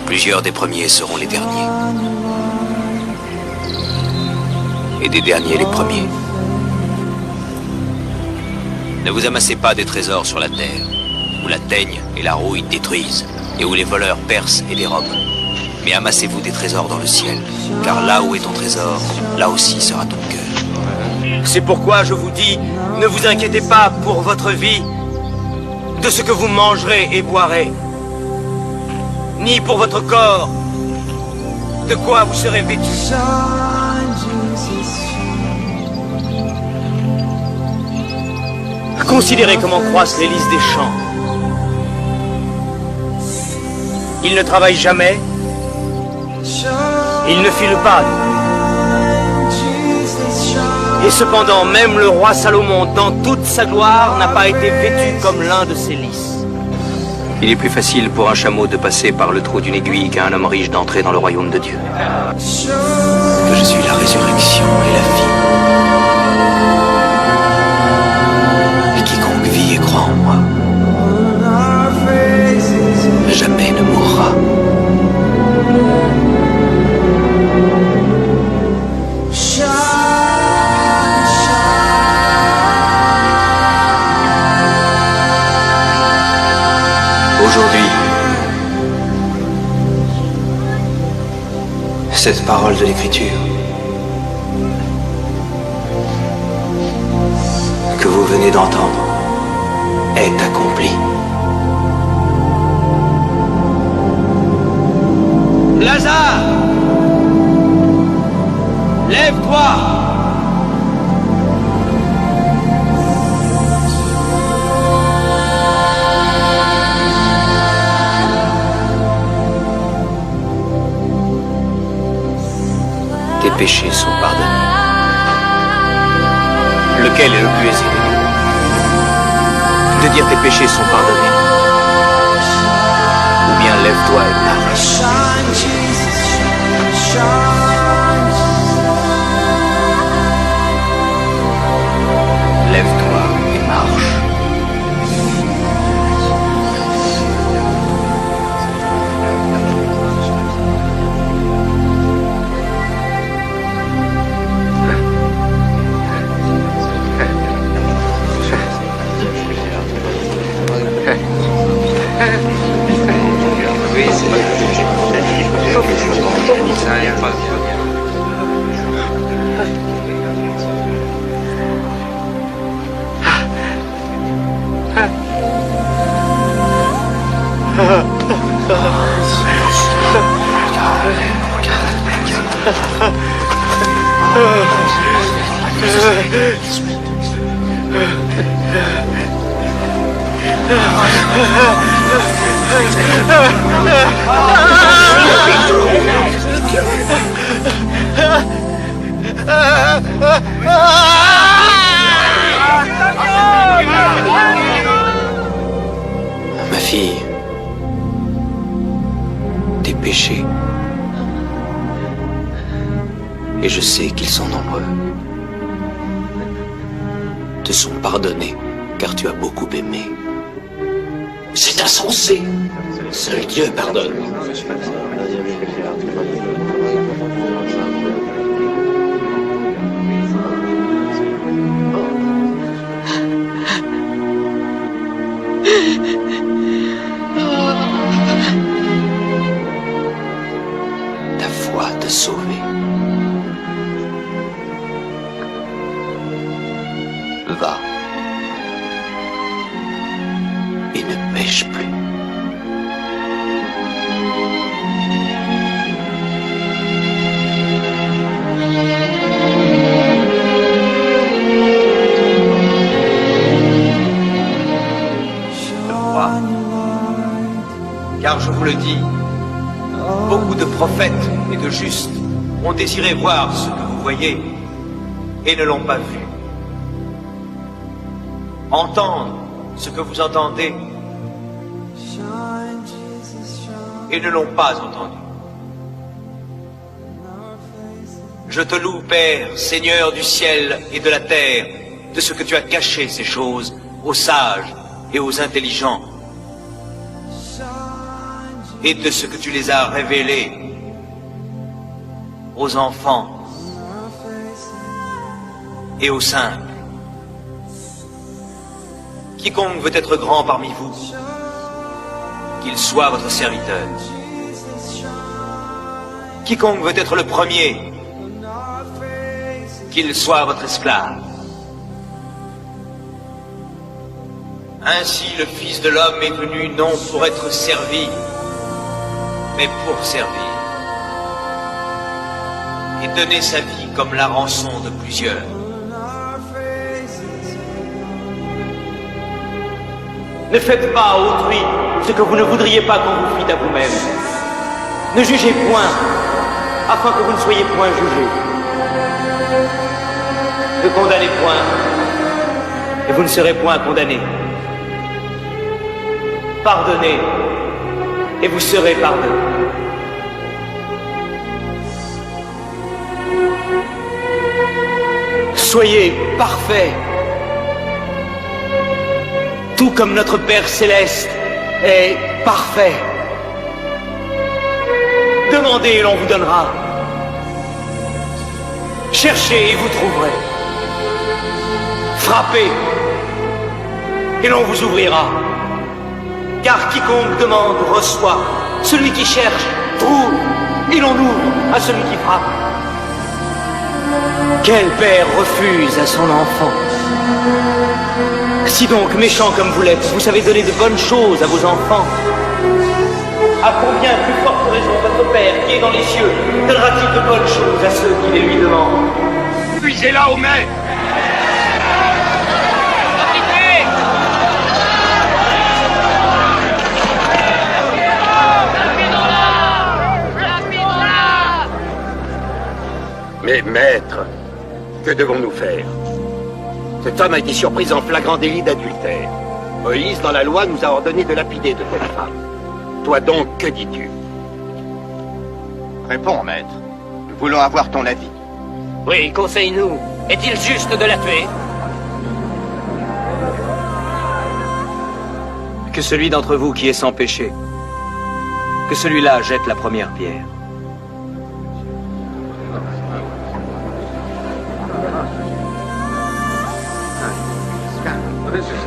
Plusieurs des premiers seront les derniers. Et des derniers les premiers. Ne vous amassez pas des trésors sur la terre, où la teigne et la rouille détruisent, et où les voleurs percent et dérobent. Mais amassez-vous des trésors dans le ciel, car là où est ton trésor, là aussi sera ton cœur. C'est pourquoi je vous dis, ne vous inquiétez pas pour votre vie, de ce que vous mangerez et boirez, ni pour votre corps, de quoi vous serez vêtu. Considérez comment croissent les lys des champs. Ils ne travaillent jamais, ils ne filent pas. Et cependant, même le roi Salomon, dans toute sa gloire, n'a pas été vêtu comme l'un de ces lys. Il est plus facile pour un chameau de passer par le trou d'une aiguille qu'à un homme riche d'entrer dans le royaume de Dieu. Que je suis la résurrection et la vie. Et quiconque vit et croit en moi, jamais ne mourra. Aujourd'hui, cette parole de l'Écriture que vous venez d'entendre est accomplie. Lazare, lève-toi. Tes péchés sont pardonnés. Lequel est le plus aisé de dire tes péchés sont pardonnés, ou bien lève-toi et marche. Lève-toi et marche. Ma fille, tes péchés, et je sais qu'ils sont nombreux, te sont pardonnés car tu as beaucoup aimé. C'est insensé. Seul Dieu pardonne. Ta foi t'a sauvé. Va et ne pêche plus. Car je vous le dis, beaucoup de prophètes et de justes ont désiré voir ce que vous voyez et ne l'ont pas vu. Entendre ce que vous entendez et ne l'ont pas entendu. Je te loue, Père, Seigneur du ciel et de la terre, de ce que tu as caché ces choses aux sages et aux intelligents, et de ce que tu les as révélés aux enfants et aux simples. Quiconque veut être grand parmi vous, qu'il soit votre serviteur. Quiconque veut être le premier, qu'il soit votre esclave. Ainsi le Fils de l'homme est venu non pour être servi, mais pour servir, et donner sa vie comme la rançon de plusieurs. Ne faites pas à autrui ce que vous ne voudriez pas qu'on vous fît à vous-même. Ne jugez point, afin que vous ne soyez point jugés. Ne condamnez point, et vous ne serez point condamnés. Pardonnez, et vous serez pardonnés. Soyez parfaits, tout comme notre Père Céleste est parfait. Demandez et l'on vous donnera. Cherchez et vous trouverez. Frappez et l'on vous ouvrira. Car quiconque demande reçoit. Celui qui cherche trouve et l'on ouvre à celui qui frappe. Quel père refuse à son enfant? Si donc, méchants comme vous l'êtes, vous savez donner de bonnes choses à vos enfants, à combien plus forte raison votre Père qui est dans les cieux donnera-t-il de bonnes choses à ceux qui les lui demandent? Puisez-la au maître! Mais maître, que devons-nous faire? Cette femme a été surprise en flagrant délit d'adultère. Moïse, dans la loi, nous a ordonné de lapider de telles femmes. Toi donc, que dis-tu? Réponds, maître. Nous voulons avoir ton avis. Oui, conseille-nous. Est-il juste de la tuer? Que celui d'entre vous qui est sans péché, que celui-là jette la première pierre. This is